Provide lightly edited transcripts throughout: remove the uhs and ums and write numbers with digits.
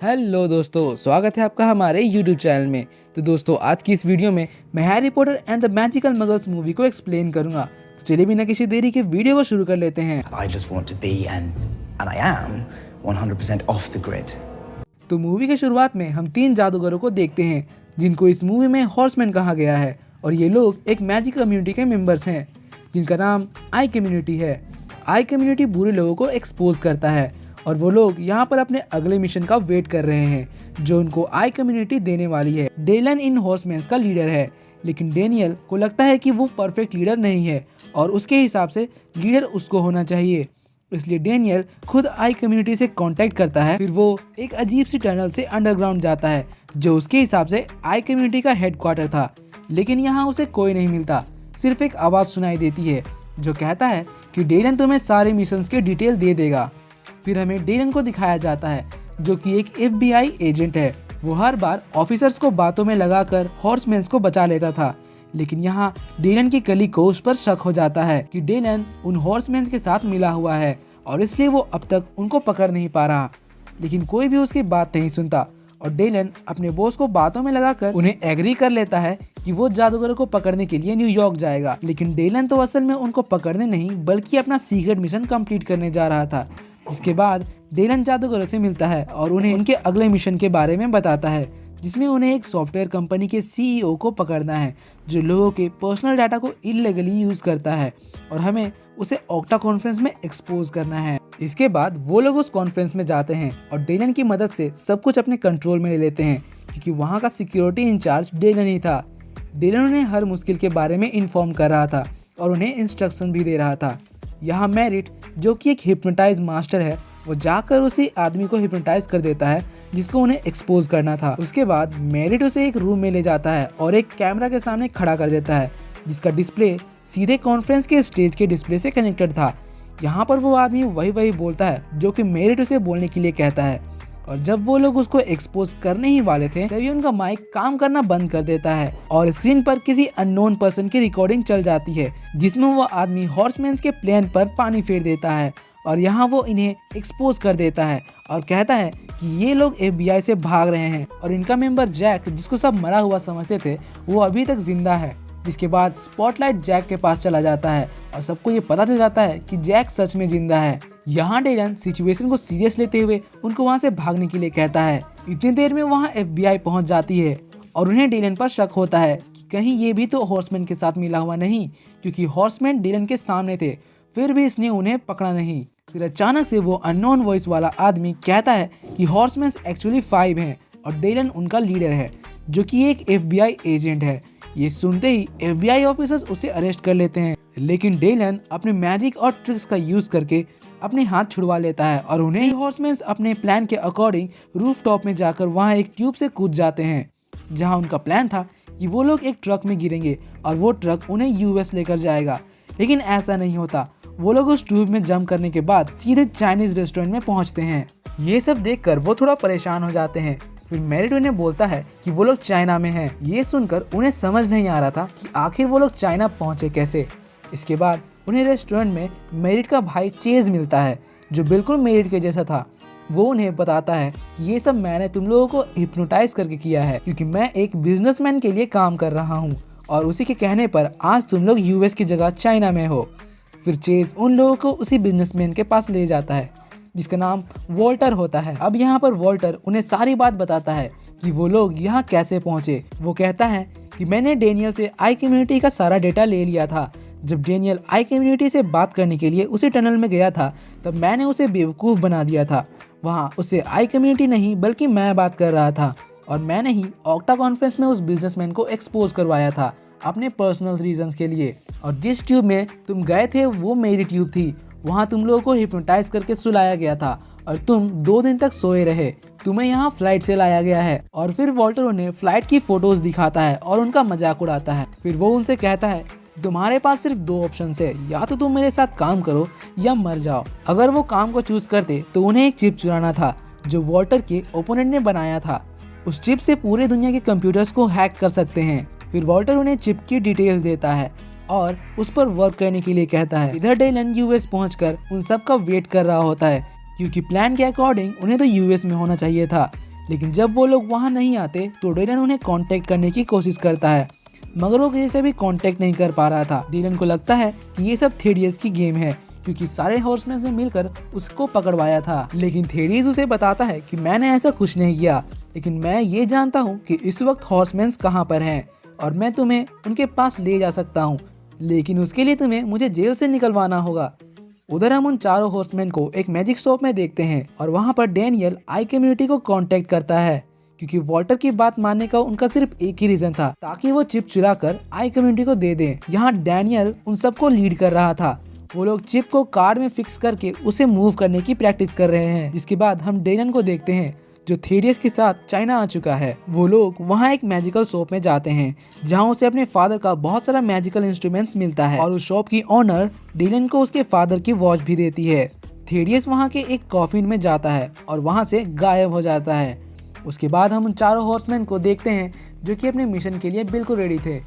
Hello दोस्तों, स्वागत है आपका हमारे YouTube चैनल में। तो दोस्तों, आज की इस वीडियो में मैं Harry Potter and the magical muggles movie को एक्सप्लेन करूंगा। तो चलिए बिना किसी देरी के वीडियो को शुरू कर लेते हैं। I just want to be and I am 100% off the grid. तो मूवी के शुरुआत में हम 3 जादूगरों को देखते हैं जिनको इस मूवी में हॉर्समैन कहा गया है, और ये लोग एक मैजिक कम्युनिटी के मेंबर्स हैं जिनका नाम आई कम्युनिटी है। आई कम्युनिटी बुरे लोगों को एक्सपोज करता है और वो लोग यहाँ पर अपने अगले मिशन का वेट कर रहे हैं जो उनको आई कम्युनिटी देने वाली है। डेलन इन हॉर्समैन्स का लीडर है, लेकिन डेनियल को लगता है कि वो परफेक्ट लीडर नहीं है और उसके हिसाब से लीडर उसको होना चाहिए। इसलिए डेनियल खुद आई कम्युनिटी से कांटेक्ट करता है। फिर वो एक अजीब सी टनल से अंडरग्राउंड जाता है जो उसके हिसाब से आई कम्युनिटी का हेडक्वार्टर था, लेकिन यहाँ उसे कोई नहीं मिलता। सिर्फ एक आवाज़ सुनाई देती है जो कहता है कि डेलन तुम्हें सारे मिशंस के डिटेल दे देगा। फिर हमें डेलन को दिखाया जाता है जो कि एक FBI एजेंट है। वो हर बार ऑफिसर्स को बातों में लगाकर हॉर्समैन्स को बचा लेता था, लेकिन यहाँ डेलन की कलीग को उस पर शक हो जाता है कि डेलन उन हॉर्समैन्स के साथ मिला हुआ है और इसलिए वो अब तक उनको पकड़ नहीं पा रहा। लेकिन कोई भी उसकी बात नहीं सुनता और डेलन अपने बॉस को बातों में लगाकर उन्हें एग्री कर लेता है कि वो जादूगरों को पकड़ने के लिए न्यूयॉर्क जाएगा। लेकिन डेलन तो असल में उनको पकड़ने नहीं बल्कि अपना सीक्रेट मिशन कंप्लीट करने जा रहा था। जिसके बाद डेलन जादूगरों से मिलता है और उन्हें उनके अगले मिशन के बारे में बताता है, जिसमें उन्हें एक सॉफ्टवेयर कंपनी के CEO को पकड़ना है जो लोगों के पर्सनल डाटा को इलीगली यूज करता है और हमें उसे ऑक्टा कॉन्फ्रेंस में एक्सपोज करना है। इसके बाद वो लोग उस कॉन्फ्रेंस में जाते हैं और डेलन की मदद से सब कुछ अपने कंट्रोल में ले लेते हैं, क्योंकि वहाँ का सिक्योरिटी इंचार्ज डेलन ही था। डेलन उन्हें हर मुश्किल के बारे में इन्फॉर्म कर रहा था और उन्हें इंस्ट्रक्शन भी दे रहा था। यहाँ मैरिट जो कि एक हिप्नोटाइज मास्टर है, वो जाकर उसी आदमी को हिप्नोटाइज कर देता है जिसको उन्हें एक्सपोज करना था। उसके बाद मैरिट उसे एक रूम में ले जाता है और एक कैमरा के सामने खड़ा कर देता है जिसका डिस्प्ले सीधे कॉन्फ्रेंस के स्टेज के डिस्प्ले से कनेक्टेड था। यहाँ पर वो आदमी वही बोलता है जो कि मैरिट उसे बोलने के लिए कहता है, और जब वो लोग उसको एक्सपोज करने ही वाले थे तभी उनका माइक काम करना बंद कर देता है और स्क्रीन पर किसी अननोन पर्सन की रिकॉर्डिंग चल जाती है जिसमें वो आदमी हॉर्समैन्स के प्लेन पर पानी फेर देता है और यहाँ वो इन्हें एक्सपोज कर देता है और कहता है कि ये लोग FBI से भाग रहे हैं और इनका मेंबर जैक, जिसको सब मरा हुआ समझते थे, वो अभी तक जिंदा है। जिसके बाद स्पॉटलाइट जैक के पास चला जाता है और सबको ये पता चल जाता है कि जैक सच में जिंदा है। यहाँ डेलन सिचुएशन को सीरियस लेते हुए उनको वहाँ से भागने के लिए कहता है। इतनी देर में वहाँ FBI पहुँच जाती है और उन्हें डेलन पर शक होता है कि कहीं ये भी तो हॉर्समैन के साथ मिला हुआ नहीं, क्योंकि हॉर्समैन डेलन के सामने थे, फिर भी इसने उन्हें पकड़ा नहीं। फिर अचानक से वो अननोन वॉइस वाला आदमी कहता है कि हॉर्समैन्स एक्चुअली 5 हैं और डेलन उनका लीडर है जो कि एक FBI एजेंट है। ये सुनते ही FBI ऑफिसर्स उसे अरेस्ट कर लेते हैं, लेकिन डेलन अपने मैजिक और ट्रिक्स का यूज करके अपने हाथ छुड़वा लेता है और उन्हें हॉर्समैन्स अपने प्लान के अकॉर्डिंग रूफ टॉप में जाकर वहाँ एक ट्यूब से कूद जाते हैं, जहाँ उनका प्लान था कि वो लोग एक ट्रक में गिरेंगे और वो ट्रक उन्हें US लेकर जाएगा। लेकिन ऐसा नहीं होता। वो लोग उस ट्यूब में जंप करने के बाद सीधे चाइनीज रेस्टोरेंट में पहुंचते हैं। ये सब देखकर वो थोड़ा परेशान हो जाते हैं। फिर मैरिट उन्हें बोलता है कि वो लोग चाइना में हैं। ये सुनकर उन्हें समझ नहीं आ रहा था कि आखिर वो लोग चाइना पहुंचे कैसे। इसके बाद उन्हें रेस्टोरेंट में मैरिट का भाई चेज मिलता है जो बिल्कुल मैरिट के जैसा था। वो उन्हें बताता है कि ये सब मैंने तुम लोगों को हिप्नोटाइज करके किया है, क्योंकि मैं एक बिजनेसमैन के लिए काम कर रहा हूँ और उसी के कहने पर आज तुम लोग US की जगह चाइना में हो। फिर चेज उन लोगों को उसी बिजनेसमैन के पास ले जाता है जिसका नाम वॉल्टर होता है। अब यहाँ पर वॉल्टर उन्हें सारी बात बताता है कि वो लोग यहाँ कैसे पहुँचे। वो कहता है कि मैंने डेनियल से आई कम्युनिटी का सारा डेटा ले लिया था। जब डेनियल आई कम्युनिटी से बात करने के लिए उसी टनल में गया था तब मैंने उसे बेवकूफ़ बना दिया था। वहाँ उससे आई कम्युनिटी नहीं बल्कि मैं बात कर रहा था और मैंने ही ऑक्टा कॉन्फ्रेंस में उस बिजनेसमैन को एक्सपोज करवाया था अपने पर्सनल रीजंस के लिए। और जिस ट्यूब में तुम गए थे वो मेरी ट्यूब थी। वहाँ तुम लोगों को हिप्नोटाइज करके सुलाया गया था और तुम 2 दिन तक सोए रहे। तुम्हें यहाँ फ्लाइट से लाया गया है। और फिर वॉल्टर उन्हें फ्लाइट की फोटोज दिखाता है और उनका मजाक उड़ाता है। फिर वो उनसे कहता है तुम्हारे पास सिर्फ 2 ऑप्शन है, या तो तुम मेरे साथ काम करो या मर जाओ। अगर वो काम को चूज करते तो उन्हें एक चिप चुराना था जो वॉल्टर के ओपोनेंट ने बनाया था। उस चिप से पूरे दुनिया के कंप्यूटर्स को हैक कर सकते हैं। फिर वॉल्टर उन्हें चिप की डिटेल्स देता है और उस पर वर्क करने के लिए कहता है। इधर डेलन US पहुंचकर उन सब का वेट कर रहा होता है, क्योंकि प्लान के अकॉर्डिंग उन्हें तो US में होना चाहिए था, लेकिन जब वो लोग वहाँ नहीं आते तो डीलन उन्हें कांटेक्ट करने की कोशिश करता है, मगर वो किसी से भी कांटेक्ट नहीं कर पा रहा था। डीलन को लगता है कि ये सब थेडियस की गेम है, क्योंकि सारे हॉर्समैन ने मिलकर उसको पकड़वाया था। लेकिन थेडियस उसे बताता है कि मैंने ऐसा कुछ नहीं किया, लेकिन मैं ये जानता हूँ कि इस वक्त हॉर्समैन कहाँ पर हैं और मैं तुम्हें उनके पास ले जा सकता हूँ, लेकिन उसके लिए तुम्हें मुझे जेल से निकलवाना होगा। उधर हम उन चारों हॉर्समैन को एक मैजिक शॉप में देखते हैं और वहाँ पर डैनियल आई कम्युनिटी को कांटेक्ट करता है, क्योंकि वॉल्टर की बात मानने का उनका सिर्फ एक ही रीजन था, ताकि वो चिप चुरा कर आई कम्युनिटी को दे दें। यहाँ डैनियल उन सबको लीड कर रहा था। वो लोग चिप को कार्ड में फिक्स करके उसे मूव करने की प्रैक्टिस कर रहे हैं। जिसके बाद हम डीलन को देखते हैं जो थेडियस के साथ चाइना आ चुका है। वो लोग वहाँ एक मैजिकल शॉप में जाते हैं जहाँ उसे अपने फादर का बहुत सारा मैजिकल इंस्ट्रूमेंट्स मिलता है और उस शॉप की ओनर डीलन को उसके फादर की वॉच भी देती है। थेडियस वहाँ के एक कॉफिन में जाता है और वहाँ से गायब हो जाता है। उसके बाद हम उन चारों हॉर्समैन को देखते हैं जो कि अपने मिशन के लिए बिल्कुल रेडी थे।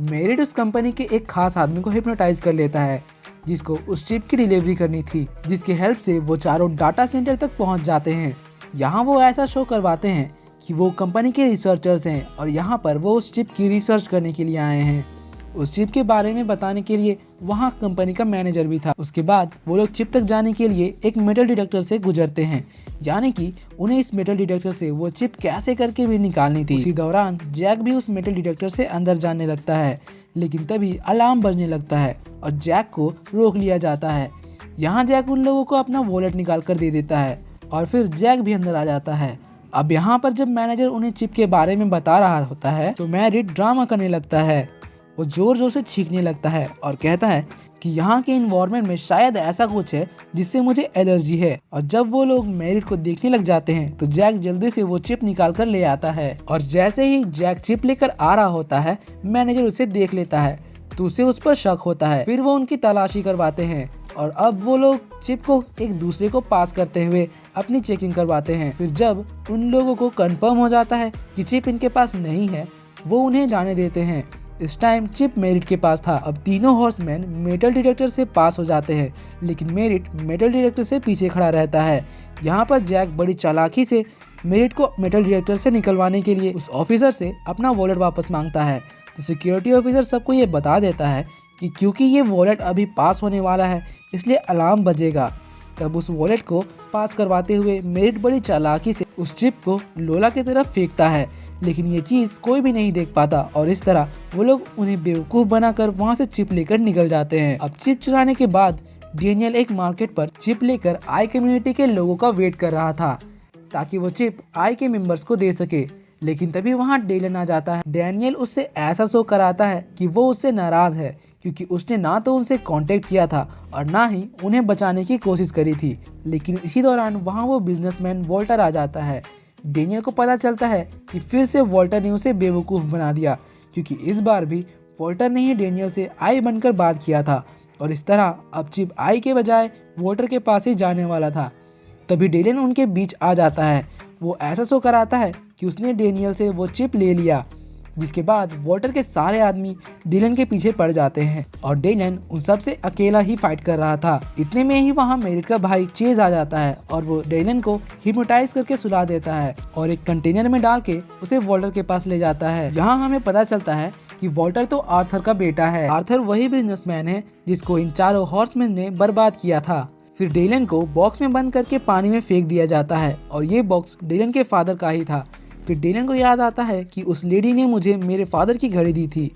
मेरिट उस कंपनी के एक खास आदमी को हिप्नोटाइज कर लेता है जिसको उस चिप की डिलीवरी करनी थी, जिसके हेल्प से वो चारों डाटा सेंटर तक पहुंच जाते हैं। यहाँ वो ऐसा शो करवाते हैं कि वो कंपनी के रिसर्चर्स हैं और यहाँ पर वो उस चिप की रिसर्च करने के लिए आए हैं। उस चिप के बारे में बताने के लिए वहाँ कंपनी का मैनेजर भी था। उसके बाद वो लोग चिप तक जाने के लिए एक मेटल डिटेक्टर से गुजरते हैं, यानी कि उन्हें इस मेटल डिटेक्टर से वो चिप कैसे करके भी निकालनी थी। इसी दौरान जैक भी उस मेटल डिटेक्टर से अंदर जाने लगता है, लेकिन तभी अलार्म बजने लगता है और जैक को रोक लिया जाता है। यहाँ जैक उन लोगों को अपना वॉलेट निकाल कर दे देता है और फिर जैक भी अंदर आ जाता है। अब यहाँ पर जब मैनेजर उन्हें चिप के बारे में बता रहा होता है तो मैरिट ड्रामा करने लगता है। वो जोर जोर से छींकने लगता है और कहता है कि यहाँ के इन्वायरमेंट में शायद ऐसा कुछ है जिससे मुझे एलर्जी है। और जब वो लोग मैरिट को देखने लग जाते हैं तो जैक जल्दी से वो चिप निकाल कर ले आता है और जैसे ही जैक चिप लेकर आ रहा होता है मैनेजर उसे देख लेता है तो उसे उस पर शक होता है। फिर वो उनकी तलाशी करवाते हैं और अब वो लोग चिप को एक दूसरे को पास करते हुए अपनी चेकिंग करवाते हैं। फिर जब उन लोगों को कंफर्म हो जाता है कि चिप इनके पास नहीं है वो उन्हें जाने देते हैं। इस टाइम चिप मेरिट के पास था। अब तीनों हॉर्समैन मेटल डिटेक्टर से पास हो जाते हैं, लेकिन मेरिट मेटल डिटेक्टर से पीछे खड़ा रहता है। यहाँ पर जैक बड़ी चालाकी से मेरिट को मेटल डिटेक्टर से निकलवाने के लिए उस ऑफिसर से अपना वॉलेट वापस मांगता है। तो सिक्योरिटी ऑफिसर सबको ये बता देता है कि क्योंकि ये वॉलेट अभी पास होने वाला है इसलिए अलार्म बजेगा। तब उस वॉलेट को पास करवाते हुए मेरिट बड़ी चालाकी से उस चिप को लोला की तरफ फेंकता है, लेकिन ये चीज़ कोई भी नहीं देख पाता और इस तरह वो लोग उन्हें बेवकूफ़ बनाकर वहाँ से चिप लेकर निकल जाते हैं। अब चिप चुराने के बाद डैनियल एक मार्केट पर चिप लेकर आई कम्युनिटी के लोगों का वेट कर रहा था ताकि वो चिप आई के मेंबर्स को दे सके, लेकिन तभी वहाँ डीलन आ जाता है। डैनियल उससे ऐसा शो कराता है कि वो उससे नाराज़ है क्योंकि उसने ना तो उनसे कांटेक्ट किया था और ना ही उन्हें बचाने की कोशिश करी थी। लेकिन इसी दौरान वहाँ वो बिजनेसमैन वॉल्टर आ जाता है। डैनियल को पता चलता है कि फिर से वॉल्टर ने उसे बेवकूफ़ बना दिया, क्योंकि इस बार भी वॉल्टर ने ही डैनियल से आई बनकर बात किया था और इस तरह अब चिप आई के बजाय वॉल्टर के पास ही जाने वाला था। तभी डीलन उनके बीच आ जाता है। वो ऐसा शो कराता है कि उसने डैनियल से वो चिप ले लिया, जिसके बाद वॉल्टर के सारे आदमी डीलन के पीछे पड़ जाते हैं और डीलन उन सब से अकेला ही फाइट कर रहा था। इतने में ही वहाँ मेरिट का भाई चेज आ जाता है और वो डीलन को हिप्नोटाइज करके सुला देता है और एक कंटेनर में डाल के उसे वॉल्टर के पास ले जाता है। यहाँ हमें पता चलता है कि वॉल्टर तो आर्थर का बेटा है। आर्थर वही बिजनेसमैन है जिसको इन चारों हॉर्समैन ने बर्बाद किया था। फिर डीलन को बॉक्स में बंद करके पानी में फेंक दिया जाता है और ये बॉक्स डीलन के फादर का ही था। फिर डीलन को याद आता है कि उस लेडी ने मुझे मेरे फादर की घड़ी दी थी।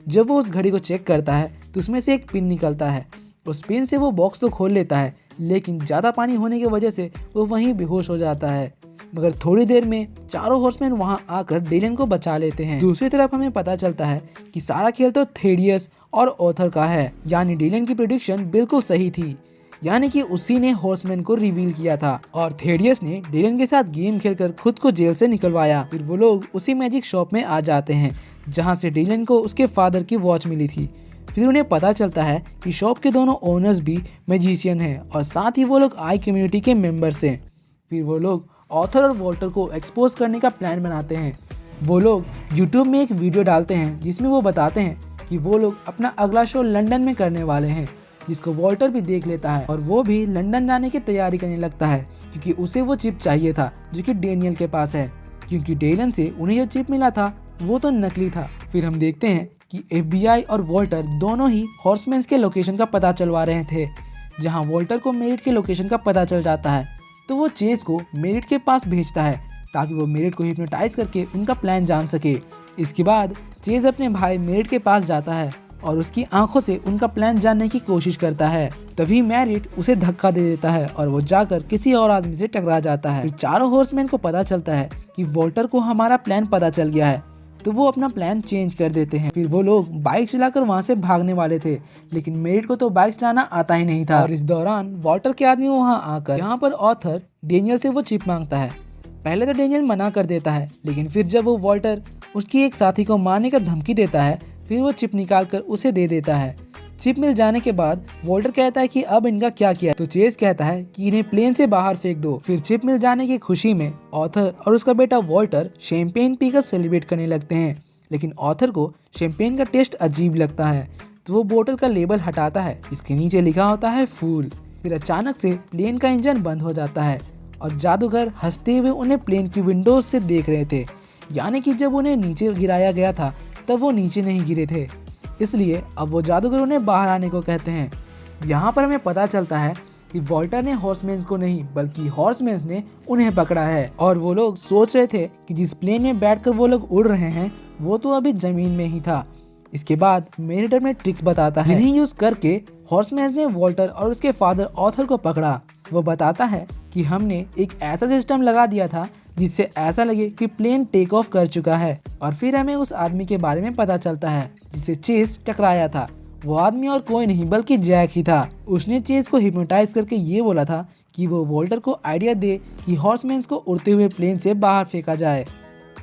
जब वो उस घड़ी को चेक करता है तो उसमें से एक पिन निकलता है। उस पिन से वो बॉक्स तो खोल लेता है, लेकिन ज़्यादा पानी होने की वजह से वो वहीं बेहोश हो जाता है। मगर थोड़ी देर में चारों हॉर्समैन वहाँ आकर डीलन को बचा लेते हैं। दूसरी तरफ हमें पता चलता है कि सारा खेल तो थेडियस और ऑथर का है, यानी डीलन की प्रेडिक्शन बिल्कुल सही थी, यानी कि उसी ने हॉर्समैन को रिवील किया था और थेडियस ने डीलन के साथ गेम खेलकर खुद को जेल से निकलवाया। फिर वो लोग उसी मैजिक शॉप में आ जाते हैं जहां से डीलन को उसके फादर की वॉच मिली थी। फिर उन्हें पता चलता है कि शॉप के दोनों ओनर्स भी मैजिशियन हैं और साथ ही वो लोग आई कम्युनिटी के मेंबर्स हैं। फिर वो लोग ऑथर और वॉल्टर को एक्सपोज करने का प्लान बनाते हैं। वो लोग यूट्यूब में एक वीडियो डालते हैं जिसमें वो बताते हैं कि वो लोग अपना अगला शो लंदन में करने वाले हैं, जिसको वॉल्टर भी देख लेता है और वो भी लंदन जाने की तैयारी करने लगता है क्योंकि उसे वो चिप चाहिए था जो कि डैनियल के पास है। क्योंकि डेलन से उन्हें जो चिप मिला था वो तो नकली था। फिर हम देखते हैं कि FBI और वॉल्टर दोनों ही हॉर्समैन के लोकेशन का पता चलवा रहे थे। जहां वॉल्टर को मेरिट के लोकेशन का पता चल जाता है तो वो चेज को मेरिट के पास भेजता है ताकि वो मेरिट को हिप्नोटाइज करके उनका प्लान जान सके। इसके बाद चेज अपने भाई मेरिट के पास जाता है और उसकी आंखों से उनका प्लान जानने की कोशिश करता है। तभी मेरिट उसे धक्का दे देता है और वो जाकर किसी और आदमी से टकरा जाता है। फिर चारों हॉर्समैन को पता चलता है कि वॉल्टर को हमारा प्लान पता चल गया है, तो वो अपना प्लान चेंज कर देते हैं। फिर वो लोग बाइक चलाकर वहाँ से भागने वाले थे, लेकिन मेरिट को तो बाइक चलाना आता ही नहीं था। और इस दौरान वॉल्टर के आदमी वहाँ आकर यहाँ पर ऑथर डेनियल से वो चिप मांगता है। पहले तो डेनियल मना कर देता है, लेकिन फिर जब वो वॉल्टर उसकी एक साथी को मारने का धमकी देता है फिर वो चिप निकाल कर उसे दे देता है। चिप मिल जाने के बाद वॉल्टर कहता है कि अब इनका क्या किया, तो चेज कहता है कि इन्हें प्लेन से बाहर फेंक दो। फिर चिप मिल जाने की खुशी में ऑथर और उसका बेटा वॉल्टर शैंपेन पीकर सेलिब्रेट करने लगते हैं, लेकिन ऑथर को शैंपेन का टेस्ट अजीब लगता है तो वो बोतल का लेबल हटाता है जिसके नीचे लिखा होता है फूल। फिर अचानक से प्लेन का इंजन बंद हो जाता है और जादूगर हंसते हुए उन्हें प्लेन की विंडोज से देख रहे थे, यानी कि जब उन्हें नीचे गिराया गया था तब वो नीचे नहीं गिरे थे, इसलिए अब वो जादूगर उन्हें बाहर आने को कहते हैं। यहाँ पर हमें पता चलता है कि वॉल्टर ने हॉर्समैन्स को नहीं बल्कि हॉर्समैन्स ने उन्हें पकड़ा है और वो लोग सोच रहे थे कि जिस प्लेन में बैठकर वो लोग उड़ रहे हैं वो तो अभी जमीन में ही था। इसके बाद मेरिट अपने ट्रिक्स बताता है जिन्हें यूज करके हॉर्समैन्स ने वॉल्टर और उसके फादर ऑथर को पकड़ा। वो बताता है कि हमने एक ऐसा सिस्टम लगा दिया था जिससे ऐसा लगे कि प्लेन टेक ऑफ कर चुका है। और फिर हमें उस आदमी के बारे में पता चलता है जिससे चेज टकराया था। वो आदमी और कोई नहीं बल्कि जैक ही था। उसने चेज को हिप्नोटाइज करके ये बोला था कि वो वॉल्टर को आइडिया दे कि हॉर्समैन्स को उड़ते हुए प्लेन से बाहर फेंका जाए।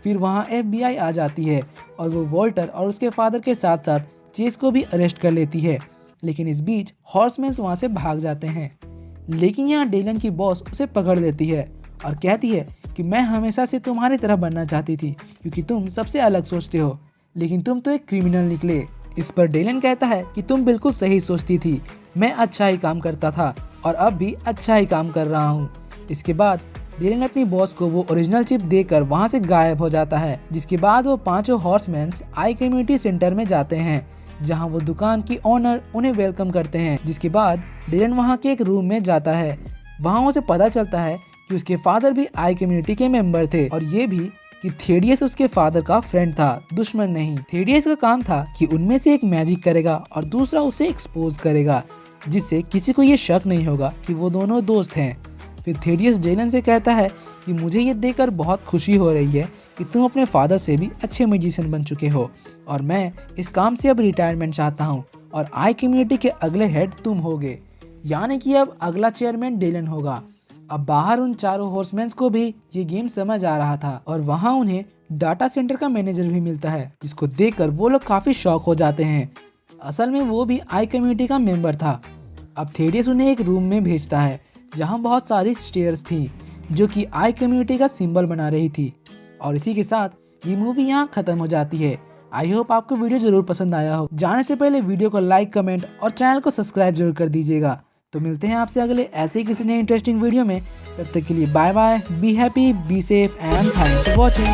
फिर वहाँ FBI आ जाती है और वो वॉल्टर और उसके फादर के साथ साथ चेज को भी अरेस्ट कर लेती है, लेकिन इस बीच हॉर्समैन्स वहाँ से भाग जाते हैं। लेकिन यहाँ डेलन की बॉस उसे पकड़ लेती है और कहती है कि मैं हमेशा से तुम्हारी तरह बनना चाहती थी क्योंकि तुम सबसे अलग सोचते हो, लेकिन तुम तो एक क्रिमिनल निकले। इस पर डेलन कहता है कि तुम बिल्कुल सही सोचती थी, मैं अच्छा ही काम करता था और अब भी अच्छा ही काम कर रहा हूँ। इसके बाद डेलन अपनी बॉस को वो ओरिजिनल चिप देकर वहाँ से गायब हो जाता है, जिसके बाद वो पांचों हॉर्समैन्स आई कम्युनिटी सेंटर में जाते हैं जहाँ वो दुकान की ओनर उन्हें वेलकम करते हैं। जिसके बाद डेलन वहाँ के एक रूम में जाता है। वहाँ उसे पता चलता है कि उसके फादर भी आई कम्युनिटी के मेंबर थे और ये भी कि थेडियस उसके फादर का फ्रेंड था, दुश्मन नहीं। थेडियस का काम था कि उनमें से एक मैजिक करेगा और दूसरा उसे एक्सपोज करेगा, जिससे किसी को ये शक नहीं होगा कि वो दोनों दोस्त हैं। फिर थेडियस डेलन से कहता है कि मुझे ये देखकर बहुत खुशी हो रही है कि तुम अपने फादर से भी अच्छे मैजिशियन बन चुके हो और मैं इस काम से अब रिटायरमेंट चाहता हूँ और आई कम्युनिटी के अगले हेड तुम होगे, यानी कि अब अगला चेयरमैन डेलन होगा। अब बाहर उन चारों हॉर्समैन्स को भी ये गेम समझ आ रहा था और वहाँ उन्हें डाटा सेंटर का मैनेजर भी मिलता है, जिसको देखकर वो लोग काफी शॉक हो जाते हैं। असल में वो भी आई कम्युनिटी का मेंबर था। अब थेडियस उन्हें एक रूम में भेजता है जहाँ बहुत सारी स्टेयर्स थी जो कि आई कम्युनिटी का सिंबल बना रही थी। और इसी के साथ ये मूवी यहाँ खत्म हो जाती है। आई होप आपको वीडियो जरूर पसंद आया हो। जाने से पहले वीडियो को लाइक, कमेंट और चैनल को सब्सक्राइब जरूर कर दीजिएगा। तो मिलते हैं आपसे अगले ऐसे ही किसी नए इंटरेस्टिंग वीडियो में। तब तक के लिए bye bye, be happy, be safe and thanks for watching.